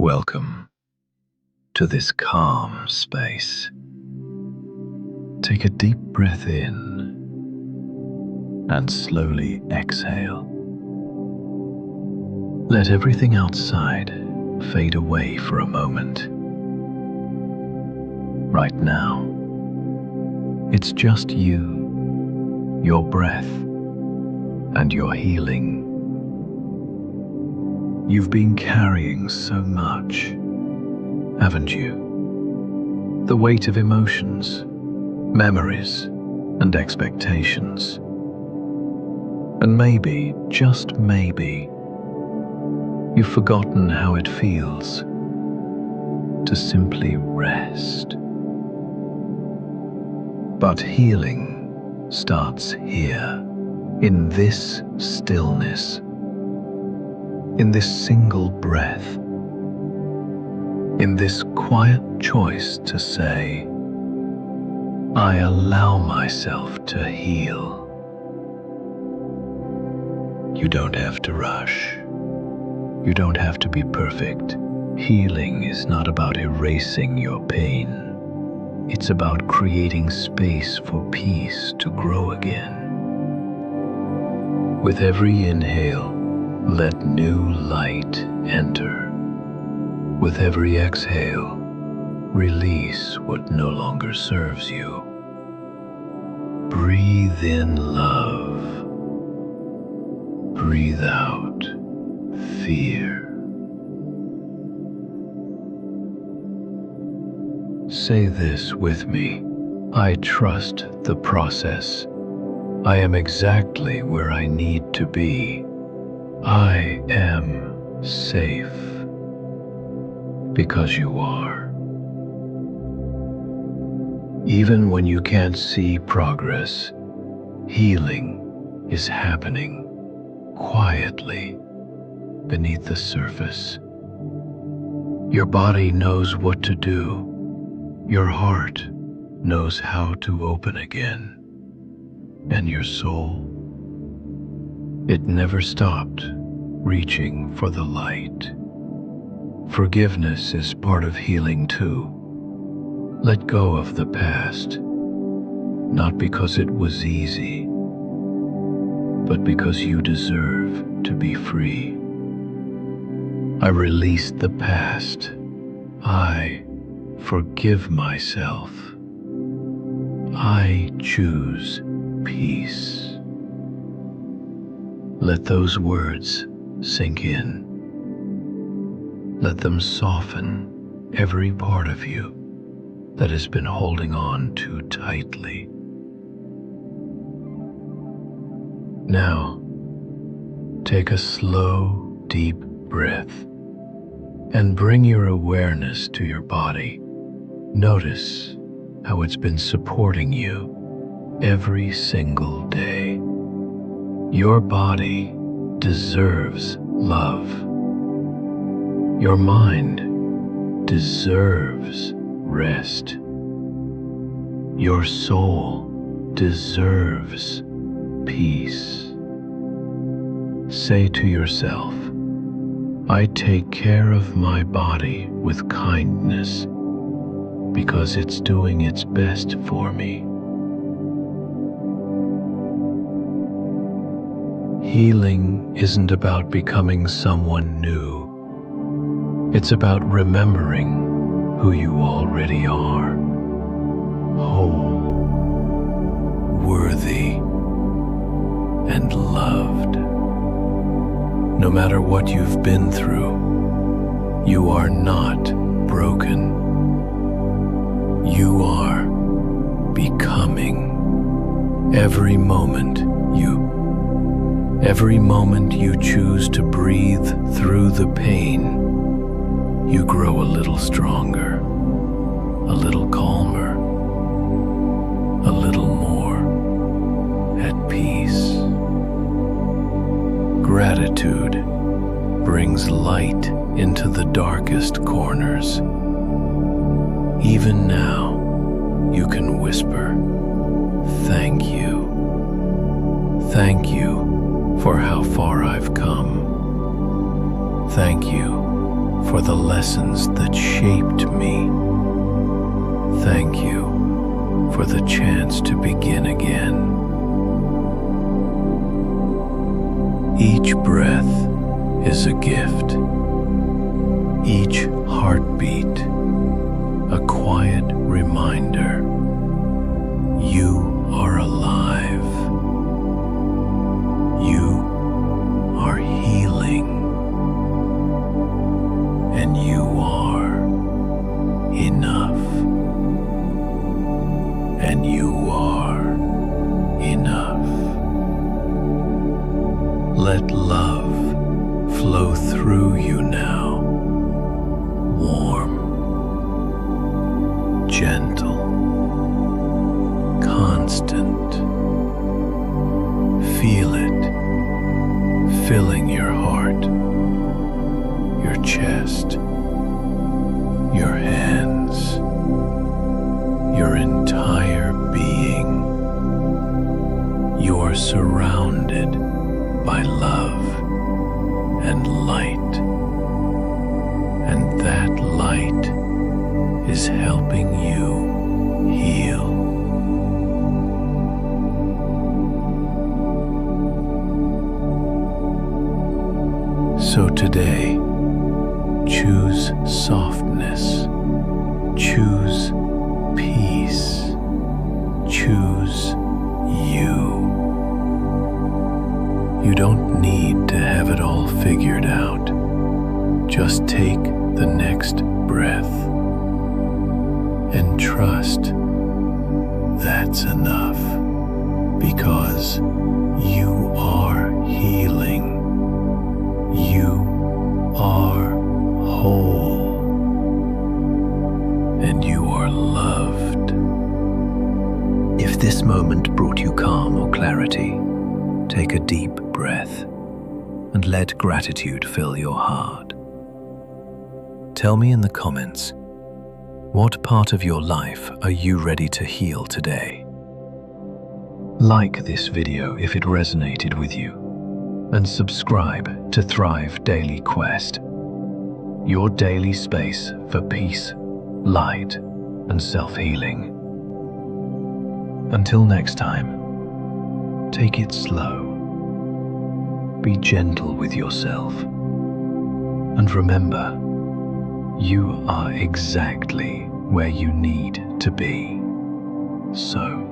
Welcome to this calm space. Take a deep breath in and slowly exhale. Let everything outside fade away for a moment. Right now, it's just you, your breath, and your healing. You've been carrying so much, haven't you? The weight of emotions, memories, and expectations. And maybe, just maybe, you've forgotten how it feels to simply rest. But healing starts here, in this stillness, in this single breath, in this quiet choice to say, I allow myself to heal. You don't have to rush. You don't have to be perfect. Healing is not about erasing your pain. It's about creating space for peace to grow again. With every inhale, let new light enter. With every exhale, release what no longer serves you. Breathe in love. Breathe out fear. Say this with me. I trust the process. I am exactly where I need to be. I am safe. Because you are. Even when you can't see progress, healing is happening quietly beneath the surface. Your body knows what to do. Your heart knows how to open again. And your soul, it never stopped reaching for the light. Forgiveness is part of healing too. Let go of the past, not because it was easy, but because you deserve to be free. I release the past. I forgive myself. I choose peace. Let those words sink in. Let them soften every part of you that has been holding on too tightly. Now, take a slow, deep breath and bring your awareness to your body. Notice how it's been supporting you every single day. Your body deserves love. Your mind deserves rest. Your soul deserves peace. Say to yourself, I take care of my body with kindness because it's doing its best for me. Healing isn't about becoming someone new. It's about remembering who you already are. Whole, worthy, and loved. No matter what you've been through, you are not broken. You are becoming. Every moment you choose to breathe through the pain, you grow a little stronger, a little calmer, a little more at peace. Gratitude brings light into the darkest corners. Even now, you can whisper, thank you. Thank you for how far I've come. Thank you for the lessons that shaped me. Thank you for the chance to begin again. Each breath is a gift. Each heartbeat, a quiet reminder. You are alive. You are healing. And you are enough. And you are enough. Let love flow through you now. Warm, gentle, constant. Feel it filling your heart, your chest, your hands, your entire being. You are surrounded by love and light, and that light is helping you heal. So today, choose softness, choose peace, choose you. You don't need to have it all figured out. Just take the next breath and trust that's enough, because you are healing. You are whole, and you are loved. If this moment brought you calm or clarity, take a deep breath and let gratitude fill your heart. Tell me in the comments, what part of your life are you ready to heal today? Like this video if it resonated with you, and subscribe to Thrive Daily Quest, your daily space for peace, light, and self-healing. Until next time, take it slow, be gentle with yourself, and remember, you are exactly where you need to be. So